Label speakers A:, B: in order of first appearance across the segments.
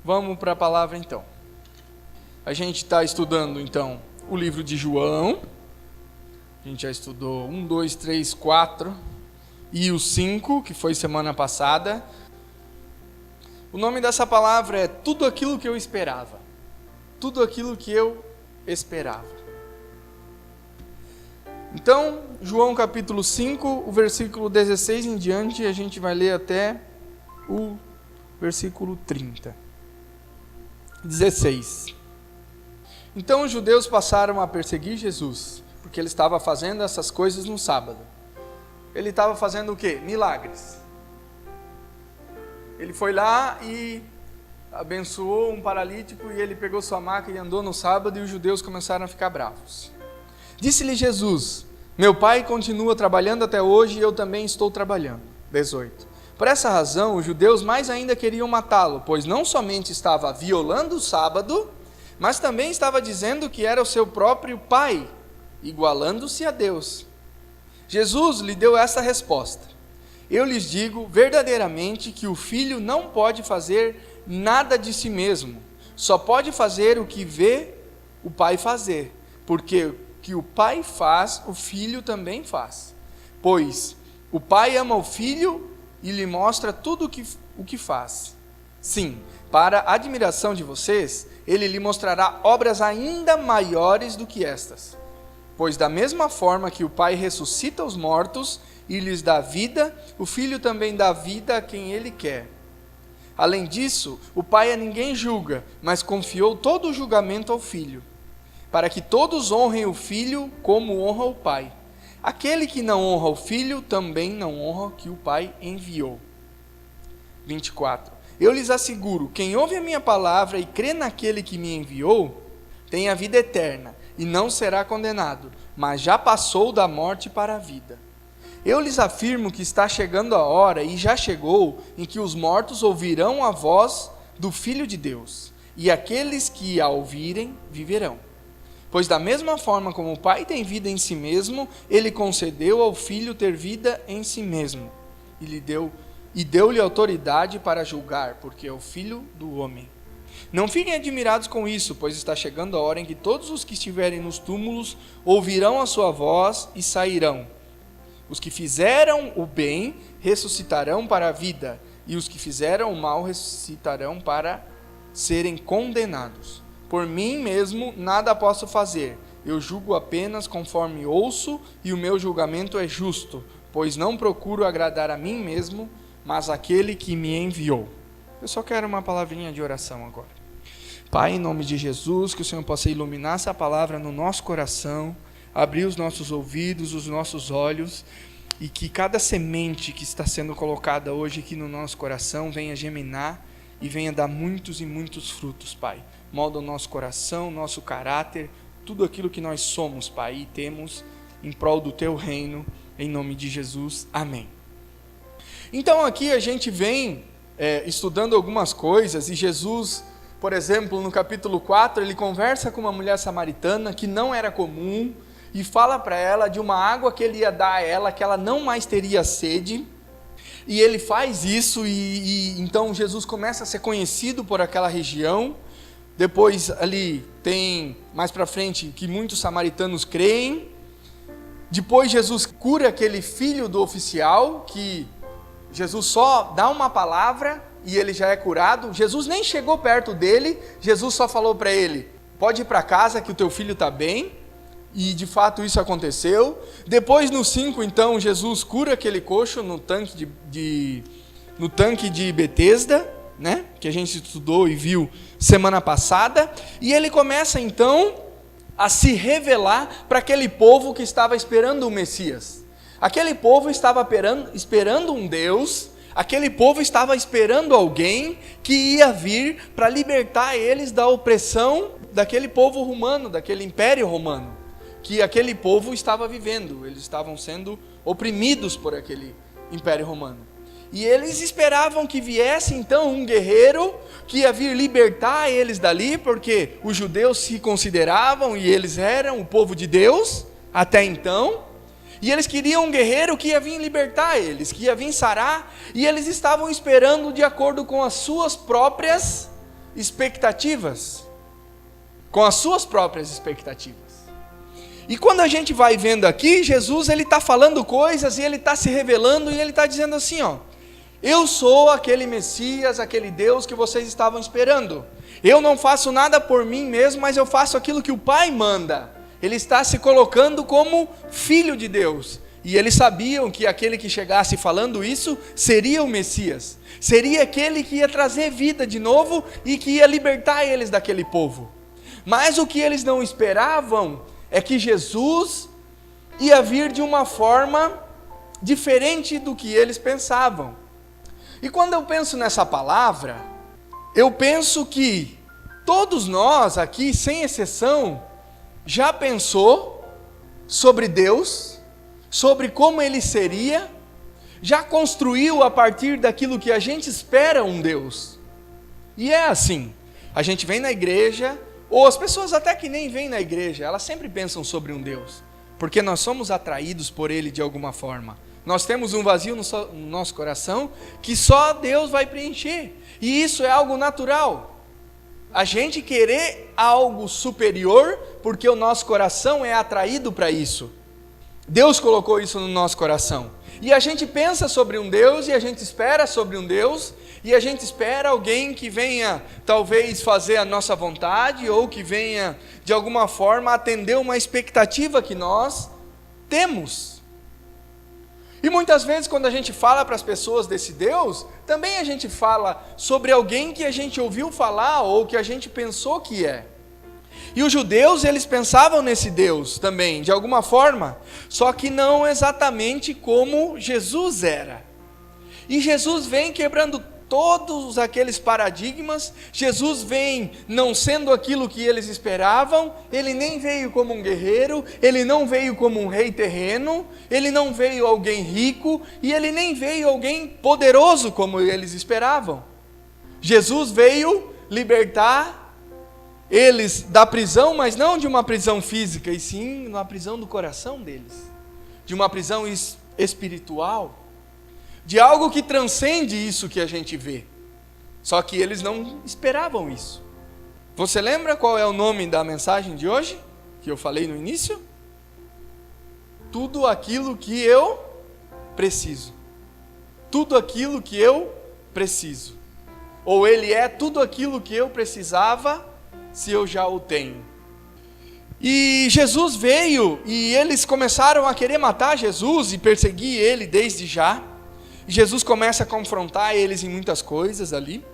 A: Vamos para a palavra então. A gente está estudando então o livro de João. A gente já estudou 1, 2, 3, 4 e o 5, que foi semana passada. O nome dessa palavra é Tudo Aquilo que Eu Esperava. Tudo aquilo que eu esperava. Então, João capítulo 5, o versículo 16 em diante, a gente vai ler até o versículo 30. 16. Então os judeus passaram a perseguir Jesus, porque ele estava fazendo essas coisas no sábado. Ele estava fazendo o quê? Milagres. Ele foi lá e abençoou um paralítico e ele pegou sua maca e andou no sábado e os judeus começaram a ficar bravos. Disse-lhe Jesus: meu pai continua trabalhando até hoje e eu também estou trabalhando. 18. Por essa razão, os judeus mais ainda queriam matá-lo, pois não somente estava violando o sábado, mas também estava dizendo que era o seu próprio pai, igualando-se a Deus. Jesus lhe deu essa resposta: eu lhes digo verdadeiramente que o filho não pode fazer nada de si mesmo, só pode fazer o que vê o pai fazer, porque o que o pai faz, o filho também faz. Pois o pai ama o filho e lhe mostra tudo o que faz. Sim, para a admiração de vocês, ele lhe mostrará obras ainda maiores do que estas. Pois da mesma forma que o pai ressuscita os mortos e lhes dá vida, o filho também dá vida a quem ele quer. Além disso, o pai a ninguém julga, mas confiou todo o julgamento ao filho, para que todos honrem o filho como honra o pai. Aquele que não honra o filho, também não honra o que o pai enviou. 24. Eu lhes asseguro, quem ouve a minha palavra e crê naquele que me enviou, tem a vida eterna, e não será condenado, mas já passou da morte para a vida. Eu lhes afirmo que está chegando a hora, e já chegou, em que os mortos ouvirão a voz do Filho de Deus, e aqueles que a ouvirem viverão. Pois da mesma forma como o Pai tem vida em si mesmo, ele concedeu ao Filho ter vida em si mesmo, e deu-lhe autoridade para julgar, porque é o Filho do homem. Não fiquem admirados com isso, pois está chegando a hora em que todos os que estiverem nos túmulos ouvirão a sua voz e sairão. Os que fizeram o bem ressuscitarão para a vida, e os que fizeram o mal ressuscitarão para serem condenados. Por mim mesmo nada posso fazer, eu julgo apenas conforme ouço, e o meu julgamento é justo, pois não procuro agradar a mim mesmo, mas aquele que me enviou. Eu só quero uma palavrinha de oração agora. Pai, em nome de Jesus, que o Senhor possa iluminar essa palavra no nosso coração, abrir os nossos ouvidos, os nossos olhos, e que cada semente que está sendo colocada hoje aqui no nosso coração venha germinar e venha dar muitos e muitos frutos, Pai. Molda o nosso coração, nosso caráter, tudo aquilo que nós somos, Pai, e temos em prol do Teu reino, em nome de Jesus. Amém. Então aqui a gente vem estudando algumas coisas, e Jesus, por exemplo, no capítulo 4, ele conversa com uma mulher samaritana que não era comum, e fala para ela de uma água que ele ia dar a ela, que ela não mais teria sede, e ele faz isso, e então Jesus começa a ser conhecido por aquela região. Depois ali tem, mais para frente, que muitos samaritanos creem. Depois Jesus cura aquele filho do oficial, que Jesus só dá uma palavra e ele já é curado. Jesus nem chegou perto dele, Jesus só falou para ele: pode ir para casa que o teu filho está bem. E de fato isso aconteceu. Depois no 5, então, Jesus cura aquele coxo no tanque de Betesda, né? Que a gente estudou e viu semana passada. E ele começa então a se revelar para aquele povo que estava esperando o Messias. Aquele povo estava esperando um Deus, aquele povo estava esperando alguém que ia vir para libertar eles da opressão daquele povo romano, daquele império romano, que aquele povo estava vivendo. Eles estavam sendo oprimidos por aquele império romano. E eles esperavam que viesse então um guerreiro que ia vir libertar eles dali, porque os judeus se consideravam, e eles eram o povo de Deus até então, e eles queriam um guerreiro que ia vir libertar eles, que ia vir sarar, e eles estavam esperando de acordo com as suas próprias expectativas, com as suas próprias expectativas. E quando a gente vai vendo aqui, Jesus ele está falando coisas e ele está se revelando e ele está dizendo assim, ó, eu sou aquele Messias, aquele Deus que vocês estavam esperando. Eu não faço nada por mim mesmo, mas eu faço aquilo que o Pai manda. Ele está se colocando como filho de Deus. E eles sabiam que aquele que chegasse falando isso seria o Messias. Seria aquele que ia trazer vida de novo e que ia libertar eles daquele povo. Mas o que eles não esperavam é que Jesus ia vir de uma forma diferente do que eles pensavam. E quando eu penso nessa palavra, eu penso que todos nós aqui, sem exceção, já pensou sobre Deus, sobre como Ele seria, já construiu a partir daquilo que a gente espera um Deus. E é assim, a gente vem na igreja, ou as pessoas até que nem vêm na igreja, elas sempre pensam sobre um Deus, porque nós somos atraídos por Ele de alguma forma. Nós temos um vazio no nosso coração que só Deus vai preencher, e isso é algo natural. A gente querer algo superior, porque o nosso coração é atraído para isso. Deus colocou isso no nosso coração. E a gente pensa sobre um Deus, e a gente espera sobre um Deus, e a gente espera alguém que venha talvez fazer a nossa vontade, ou que venha de alguma forma atender uma expectativa que nós temos. E muitas vezes quando a gente fala para as pessoas desse Deus, também a gente fala sobre alguém que a gente ouviu falar, ou que a gente pensou que é. E os judeus, eles pensavam nesse Deus também, de alguma forma, só que não exatamente como Jesus era. E Jesus vem quebrando todos aqueles paradigmas. Jesus vem não sendo aquilo que eles esperavam. Ele nem veio como um guerreiro, ele não veio como um rei terreno, ele não veio alguém rico, e ele nem veio alguém poderoso como eles esperavam. Jesus veio libertar eles da prisão, mas não de uma prisão física, e sim uma prisão do coração deles, de uma prisão espiritual, de algo que transcende isso que a gente vê. Só que eles não esperavam isso. Você lembra qual é o nome da mensagem de hoje, que eu falei no início? Tudo aquilo que eu preciso. Tudo aquilo que eu preciso. Ou ele é tudo aquilo que eu precisava, se eu já o tenho. E Jesus veio, e eles começaram a querer matar Jesus e perseguir ele desde já. Jesus começa a confrontar eles em muitas coisas ali.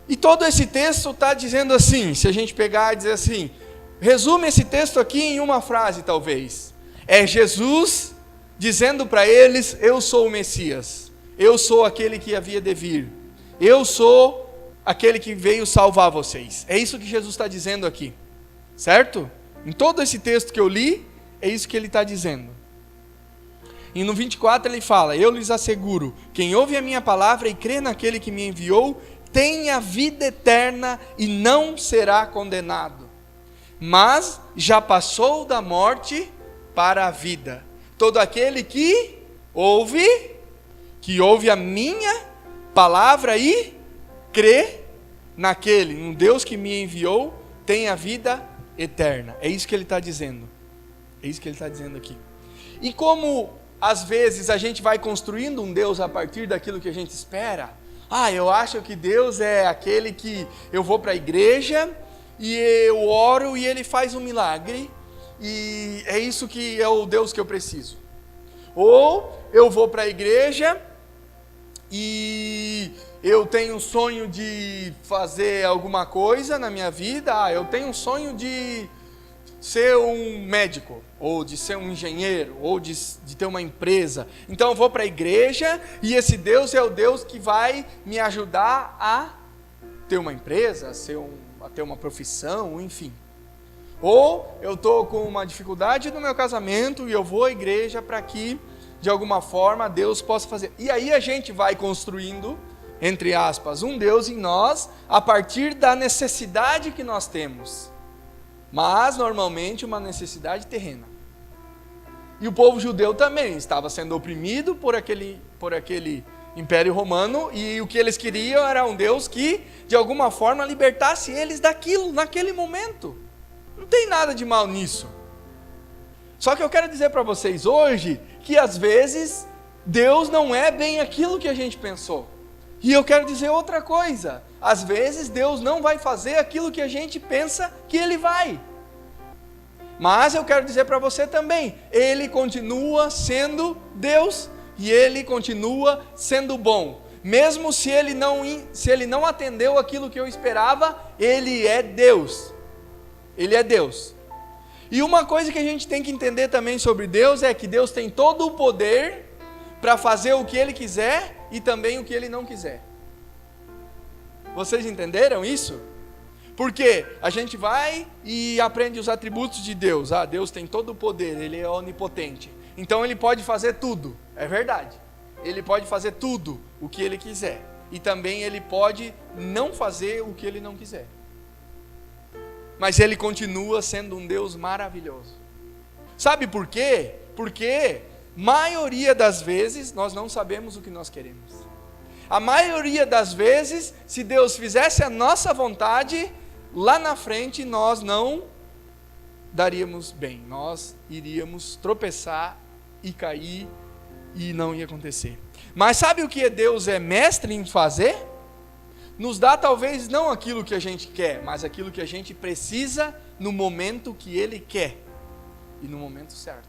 A: E todo esse texto está dizendo assim, se a gente pegar e dizer assim, resume esse texto aqui em uma frase talvez. É Jesus dizendo para eles, eu sou o Messias, eu sou aquele que havia de vir, eu sou aquele que veio salvar vocês. É isso que Jesus está dizendo aqui, certo? Em todo esse texto que eu li, é isso que ele está dizendo. E no 24 ele fala, eu lhes asseguro, quem ouve a minha palavra e crê naquele que me enviou, tem a vida eterna e não será condenado, mas já passou da morte para a vida. Todo aquele que ouve a minha palavra e crê naquele, no Deus que me enviou, tem a vida eterna. É isso que ele está dizendo. É isso que ele está dizendo aqui. E como às vezes a gente vai construindo um Deus a partir daquilo que a gente espera. Eu acho que Deus é aquele que eu vou para a igreja e eu oro e ele faz um milagre. E é isso que é o Deus que eu preciso. Ou eu vou para a igreja e eu tenho um sonho de fazer alguma coisa na minha vida. Eu tenho um sonho de ser um médico, ou de ser um engenheiro, ou de ter uma empresa. Então eu vou para a igreja e esse Deus é o Deus que vai me ajudar a ter uma empresa, a ter uma profissão, enfim. Ou eu estou com uma dificuldade no meu casamento e eu vou à igreja para que, de alguma forma, Deus possa fazer. E aí a gente vai construindo, entre aspas, um Deus em nós, a partir da necessidade que nós temos. Mas, normalmente, uma necessidade terrena. E o povo judeu também estava sendo oprimido por aquele Império Romano, e o que eles queriam era um Deus que, de alguma forma, libertasse eles daquilo, naquele momento. Não tem nada de mal nisso. Só que eu quero dizer para vocês hoje, que às vezes, Deus não é bem aquilo que a gente pensou. E eu quero dizer outra coisa, às vezes Deus não vai fazer aquilo que a gente pensa que Ele vai. Mas eu quero dizer para você também, Ele continua sendo Deus, e Ele continua sendo bom. Mesmo se Ele não atendeu aquilo que eu esperava, Ele é Deus. Ele é Deus. E uma coisa que a gente tem que entender também sobre Deus é que Deus tem todo o poder para fazer o que Ele quiser e também o que Ele não quiser. Vocês entenderam isso? Porque a gente vai e aprende os atributos de Deus. Deus tem todo o poder, Ele é onipotente. Então Ele pode fazer tudo, é verdade. Ele pode fazer tudo o que Ele quiser. E também Ele pode não fazer o que Ele não quiser. Mas Ele continua sendo um Deus maravilhoso. Sabe por quê? Porque maioria das vezes nós não sabemos o que nós queremos. A maioria das vezes, se Deus fizesse a nossa vontade, lá na frente nós não daríamos bem. Nós iríamos tropeçar e cair e não ia acontecer. Mas sabe o que Deus é mestre em fazer? Nos dá talvez não aquilo que a gente quer, mas aquilo que a gente precisa no momento que Ele quer e no momento certo.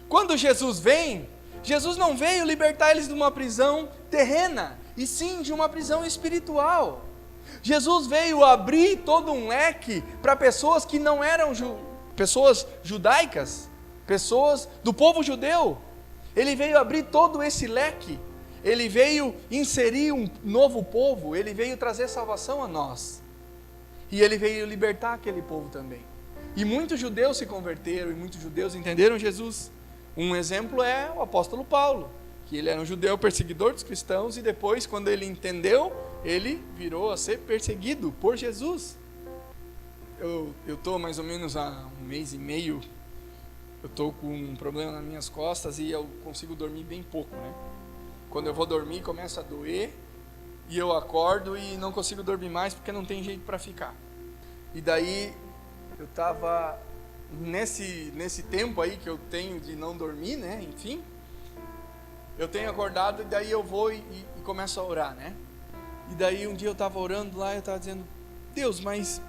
A: Quando Jesus vem, Jesus não veio libertar eles de uma prisão terrena, e sim de uma prisão espiritual. Jesus veio abrir todo um leque para pessoas que não eram pessoas judaicas, pessoas do povo judeu. Ele veio abrir todo esse leque. Ele veio inserir um novo povo. Ele veio trazer salvação a nós. E Ele veio libertar aquele povo também. E muitos judeus se converteram, e muitos judeus entenderam Jesus. Um exemplo é o apóstolo Paulo, que ele era um judeu perseguidor dos cristãos, e depois, quando ele entendeu, ele virou a ser perseguido por Jesus. Eu estou mais ou menos há um mês e meio, eu estou com um problema nas minhas costas e eu consigo dormir bem pouco, né? Quando eu vou dormir, começa a doer, e eu acordo e não consigo dormir mais porque não tem jeito para ficar. E daí, eu estava nesse tempo aí que eu tenho de não dormir, né? Enfim, eu tenho acordado e daí eu vou e começo a orar, né? E daí um dia eu estava orando lá e eu estava dizendo: Deus, mas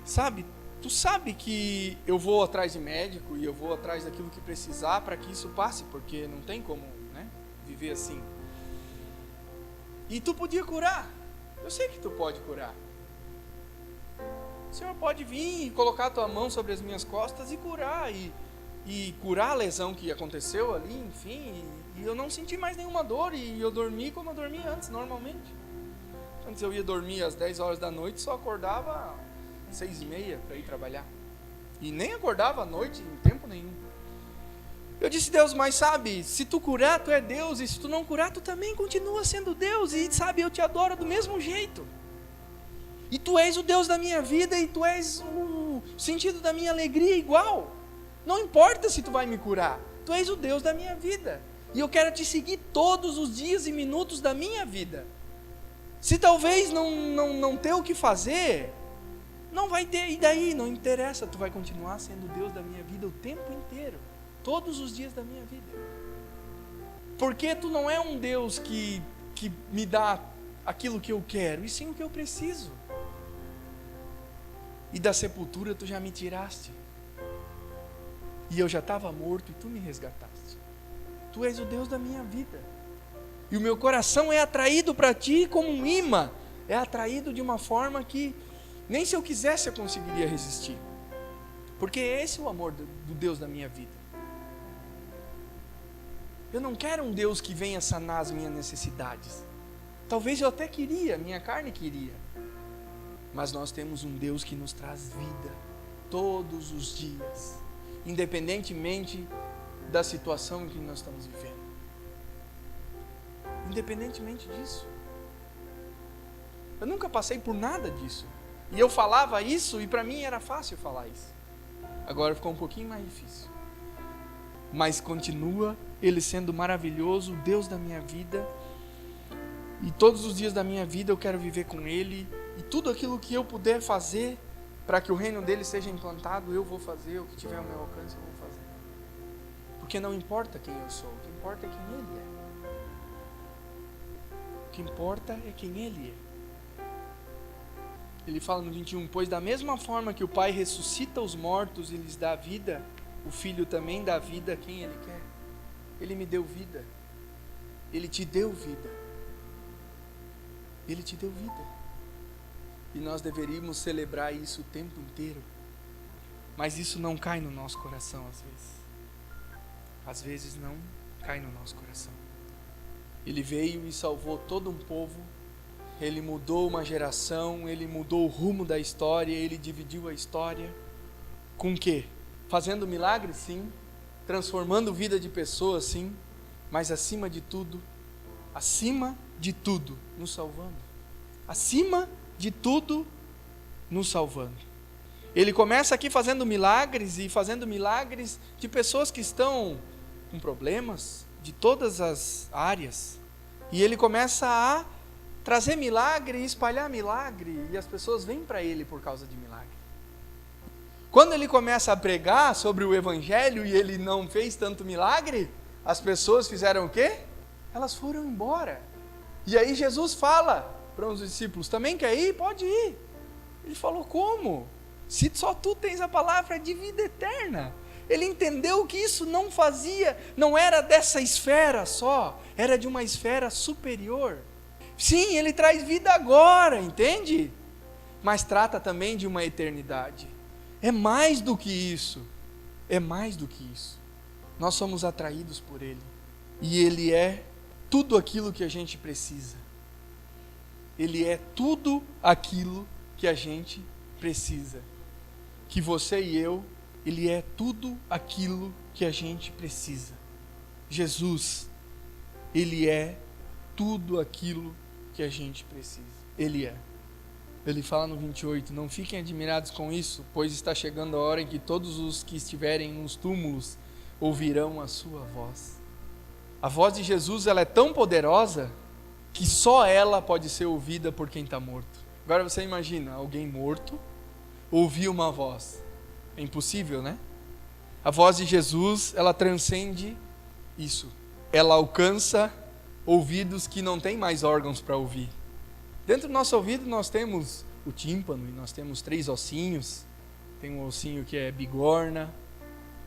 A: sabe, tu sabe que eu vou atrás de médico e eu vou atrás daquilo que precisar para que isso passe, porque não tem como, né, viver assim. E tu podia curar, eu sei que tu pode curar. O Senhor pode vir e colocar a tua mão sobre as minhas costas e curar, e curar a lesão que aconteceu ali, enfim, e eu não senti mais nenhuma dor, e eu dormi como eu dormia antes, normalmente. Antes eu ia dormir às 10 horas da noite, só acordava às 6h30 para ir trabalhar. E nem acordava à noite em tempo nenhum. Eu disse: Deus, mas sabe, se tu curar, tu é Deus, e se tu não curar, tu também continua sendo Deus, e sabe, eu te adoro do mesmo jeito. E tu és o Deus da minha vida, e tu és o sentido da minha alegria igual. Não importa se tu vai me curar, tu és o Deus da minha vida. E eu quero te seguir todos os dias e minutos da minha vida. Se talvez não ter o que fazer, não vai ter, e daí? Não interessa, tu vai continuar sendo o Deus da minha vida o tempo inteiro. Todos os dias da minha vida. Porque tu não é um Deus que me dá aquilo que eu quero, e sim o que eu preciso. E da sepultura tu já me tiraste. E eu já estava morto e tu me resgataste. Tu és o Deus da minha vida. E o meu coração é atraído para ti como um imã. É atraído de uma forma que nem se eu quisesse eu conseguiria resistir. Porque esse é o amor do Deus da minha vida. Eu não quero um Deus que venha sanar as minhas necessidades. Talvez eu até queria, minha carne queria. Mas nós temos um Deus que nos traz vida todos os dias, independentemente da situação em que nós estamos vivendo. Independentemente disso. Eu nunca passei por nada disso. E eu falava isso e para mim era fácil falar isso. Agora ficou um pouquinho mais difícil. Mas continua Ele sendo maravilhoso, o Deus da minha vida. E todos os dias da minha vida eu quero viver com Ele. E tudo aquilo que eu puder fazer para que o reino dele seja implantado, eu vou fazer. O que tiver ao meu alcance, eu vou fazer. Porque não importa quem eu sou, o que importa é quem Ele é. O que importa é quem Ele é. Ele fala no 21, pois da mesma forma que o Pai ressuscita os mortos e lhes dá vida, o Filho também dá vida a quem Ele quer. Ele me deu vida. Ele te deu vida. Ele te deu vida. E nós deveríamos celebrar isso o tempo inteiro. Mas isso não cai no nosso coração às vezes. Às vezes não cai no nosso coração. Ele veio e salvou todo um povo. Ele mudou uma geração. Ele mudou o rumo da história. Ele dividiu a história. Com o quê? Fazendo milagres, sim. Transformando vida de pessoas, sim. Mas acima de tudo, nos salvando. Acima de tudo, nos salvando. Ele começa aqui fazendo milagres de pessoas que estão com problemas de todas as áreas. E ele começa a trazer milagre e espalhar milagre, e as pessoas vêm para ele por causa de milagre. Quando ele começa a pregar sobre o evangelho e ele não fez tanto milagre, as pessoas fizeram o quê? Elas foram embora. E aí Jesus fala para os discípulos, também quer ir? Pode ir. Ele falou, como? Se só tu tens a palavra de vida eterna. Ele entendeu que isso não era dessa esfera só, era de uma esfera superior. Sim, ele traz vida agora, entende? Mas trata também de uma eternidade. É mais do que isso. É mais do que isso. Nós somos atraídos por Ele. E Ele é tudo aquilo que a gente precisa. Ele é tudo aquilo que a gente precisa. Que você e eu, Ele é tudo aquilo que a gente precisa. Jesus, Ele é tudo aquilo que a gente precisa. Ele é. Ele fala no 28, não fiquem admirados com isso, pois está chegando a hora em que todos os que estiverem nos túmulos ouvirão a sua voz. A voz de Jesus, ela é tão poderosa que só ela pode ser ouvida por quem está morto. Agora você imagina, alguém morto ouvir uma voz. É impossível, né? A voz de Jesus, ela transcende isso. Ela alcança ouvidos que não têm mais órgãos para ouvir. Dentro do nosso ouvido nós temos o tímpano, e nós temos 3 ossinhos. Tem um ossinho que é bigorna,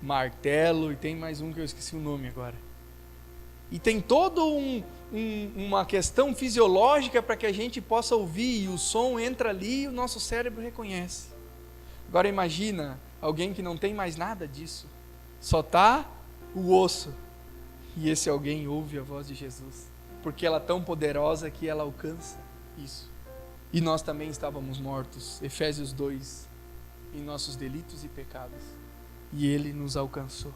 A: martelo, e tem mais um que eu esqueci o nome agora. E tem toda uma questão fisiológica para que a gente possa ouvir, e o som entra ali e o nosso cérebro reconhece. Agora imagina alguém que não tem mais nada disso, só está o osso, e esse alguém ouve a voz de Jesus, porque ela é tão poderosa que ela alcança isso. E nós também estávamos mortos, Efésios 2, em nossos delitos e pecados, e Ele nos alcançou.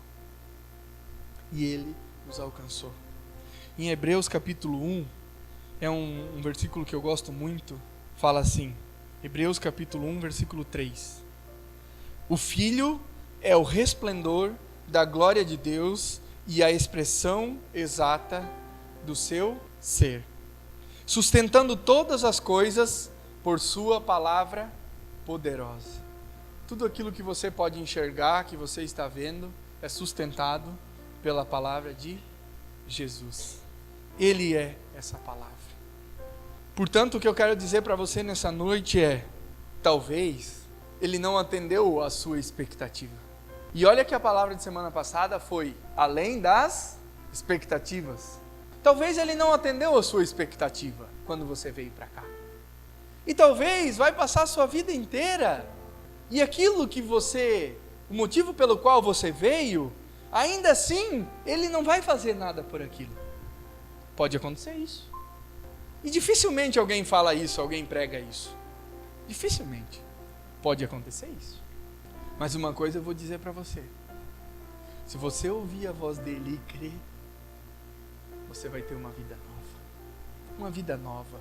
A: E Ele nos alcançou. Em Hebreus capítulo 1, é um versículo que eu gosto muito, fala assim, Hebreus capítulo 1, versículo 3. O Filho é o resplendor da glória de Deus e a expressão exata do seu ser, sustentando todas as coisas por sua palavra poderosa. Tudo aquilo que você pode enxergar, que você está vendo, é sustentado pela palavra de Jesus. Ele é essa palavra. Portanto, o que eu quero dizer para você nessa noite é, talvez Ele não atendeu a sua expectativa. E olha que a palavra de semana passada foi além das expectativas. Talvez Ele não atendeu a sua expectativa quando você veio para cá. E talvez vai passar a sua vida inteira e aquilo que o motivo pelo qual você veio, ainda assim, Ele não vai fazer nada por aquilo. Pode acontecer isso. E dificilmente alguém fala isso, alguém prega isso. Dificilmente pode acontecer isso. Mas uma coisa eu vou dizer para você. Se você ouvir a voz dele e crer, você vai ter uma vida nova. Uma vida nova.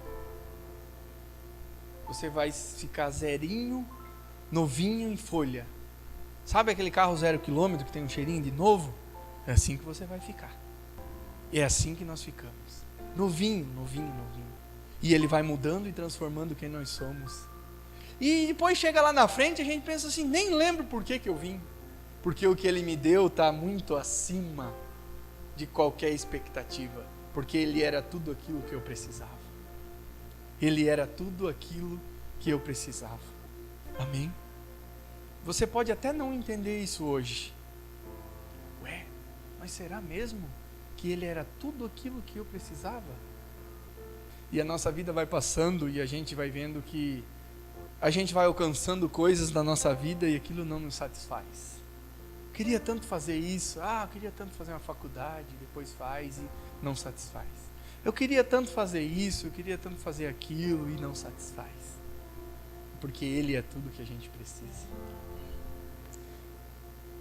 A: Você vai ficar zerinho, novinho em folha. Sabe aquele carro 0 km que tem um cheirinho de novo? É assim que você vai ficar. É assim que nós ficamos. Novinho, novinho, novinho. E Ele vai mudando e transformando quem nós somos. E depois chega lá na frente, a gente pensa assim, nem lembro por que eu vim. Porque o que Ele me deu está muito acima de qualquer expectativa. Porque Ele era tudo aquilo que eu precisava. Ele era tudo aquilo que eu precisava. Amém? Você pode até não entender isso hoje. Ué, mas será mesmo que Ele era tudo aquilo que eu precisava? E a nossa vida vai passando e a gente vai vendo que a gente vai alcançando coisas na nossa vida e aquilo não nos satisfaz. Queria tanto fazer isso, queria tanto fazer uma faculdade, depois faz e não satisfaz. Eu queria tanto fazer isso, eu queria tanto fazer aquilo e não satisfaz. Porque Ele é tudo que a gente precisa.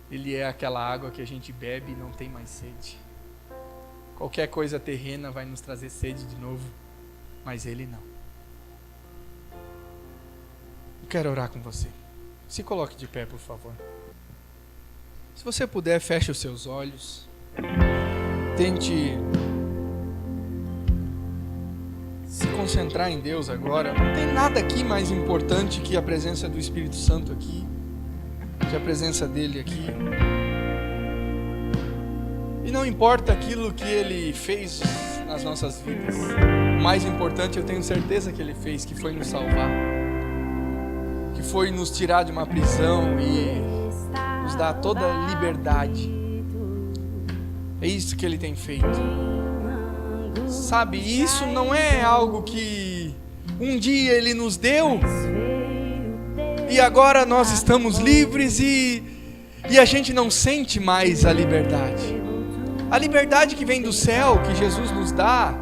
A: Ele é aquela água que a gente bebe e não tem mais sede. Qualquer coisa terrena vai nos trazer sede de novo, mas Ele não. Eu quero orar com você. Se coloque de pé, por favor. Se você puder, feche os seus olhos. Tente se concentrar em Deus agora. Não tem nada aqui mais importante que a presença do Espírito Santo aqui, que a presença dele aqui. E não importa aquilo que Ele fez nas nossas vidas. O mais importante, eu tenho certeza que Ele fez, que foi nos salvar, que foi nos tirar de uma prisão e nos dar toda a liberdade. É isso que Ele tem feito. Sabe, isso não é algo que um dia Ele nos deu e agora nós estamos livres e a gente não sente mais a liberdade. A liberdade que vem do céu, que Jesus nos dá,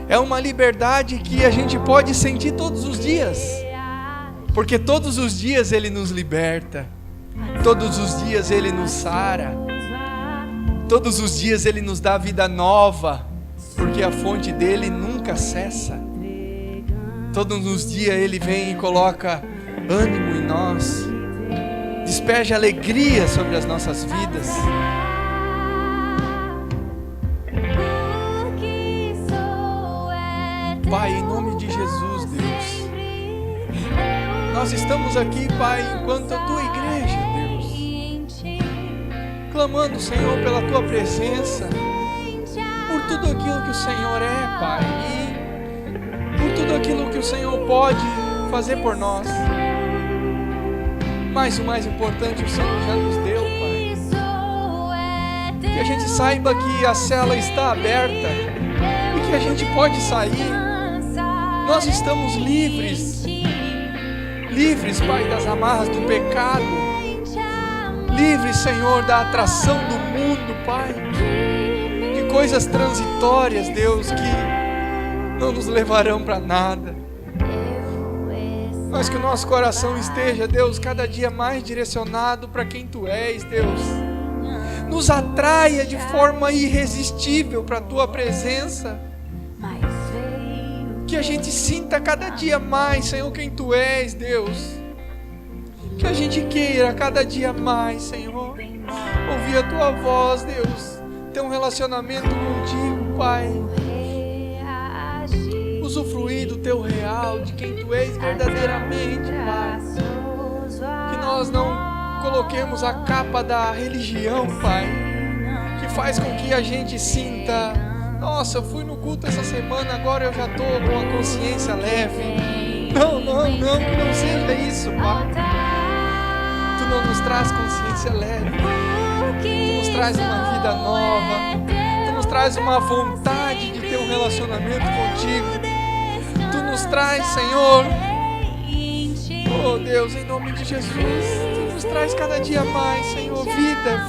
A: é uma liberdade que a gente pode sentir todos os dias, porque todos os dias Ele nos liberta, todos os dias Ele nos sara, todos os dias Ele nos dá vida nova, porque a fonte dele nunca cessa. Todos os dias Ele vem e coloca ânimo em nós, despeja alegria sobre as nossas vidas. Pai, em nome de Jesus, Deus, nós estamos aqui, Pai, enquanto a Tua igreja, Deus, clamando, Senhor, pela Tua presença, por tudo aquilo que o Senhor é, Pai, e por tudo aquilo que o Senhor pode fazer por nós. Mas o mais importante, o Senhor já nos deu, Pai. Que a gente saiba que a cela está aberta e que a gente pode sair. Nós estamos livres, Pai, das amarras do pecado, livres, Senhor, da atração do mundo, Pai, de coisas transitórias, Deus, que não nos levarão para nada. Mas que o nosso coração esteja, Deus, cada dia mais direcionado para quem Tu és, Deus. Nos atraia de forma irresistível para a Tua presença. Que a gente sinta cada dia mais, Senhor, quem Tu és, Deus. Que a gente queira cada dia mais, Senhor, ouvir a Tua voz, Deus. Ter um relacionamento contigo, Pai. Usufruir do Teu real, de quem Tu és verdadeiramente, Pai. Que nós não coloquemos a capa da religião, Pai, que faz com que a gente sinta: nossa, eu fui no culto essa semana, agora eu já estou com a consciência leve. Não, que não seja isso, Pai. Tu não nos traz consciência leve. Tu nos traz uma vida nova. Tu nos traz uma vontade de ter um relacionamento contigo. Tu nos traz, Senhor, oh Deus, em nome de Jesus, Tu nos traz cada dia mais, Senhor, vida.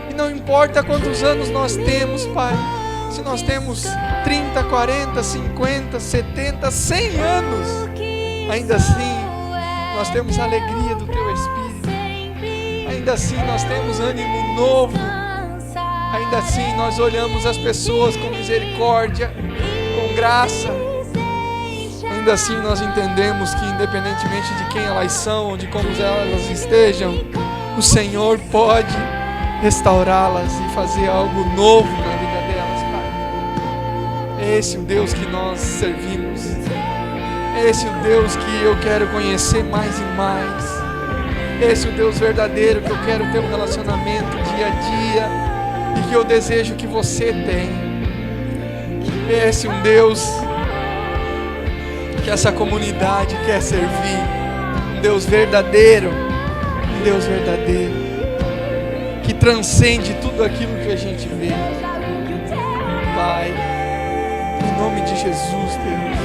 A: E não importa quantos anos nós temos, Pai, se nós temos 30, 40, 50, 70, 100 anos, ainda assim nós temos a alegria do Teu Espírito, ainda assim nós temos ânimo novo, ainda assim nós olhamos as pessoas com misericórdia, com graça. Ainda assim nós entendemos que independentemente de quem elas são, de como elas estejam, o Senhor pode restaurá-las e fazer algo novo na vida delas, Pai. É esse o Deus que nós servimos. É esse o Deus que eu quero conhecer mais e mais. É esse o Deus verdadeiro que eu quero ter um relacionamento dia a dia e que eu desejo que você tenha. É esse um Deus que essa comunidade quer servir. Um Deus verdadeiro. Um Deus verdadeiro. Que transcende tudo aquilo que a gente vê. Pai, em nome de Jesus, Deus,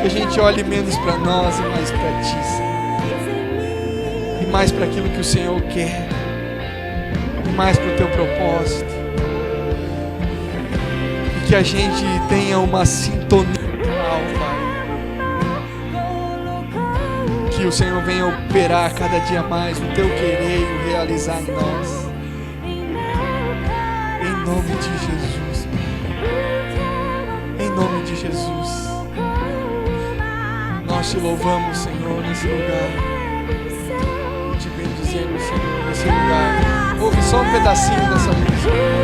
A: que a gente olhe menos para nós e mais para Ti, Senhor. E mais para aquilo que o Senhor quer. E mais para o Teu propósito. E que a gente tenha uma sintonia, Pai. Que o Senhor venha operar cada dia mais o Teu querer e o realizar em nós. Em nome de Jesus. Em nome de Jesus. Nós Te louvamos, Senhor, nesse lugar. Te bendizemos, Senhor, nesse lugar. Ouve só um pedacinho dessa música.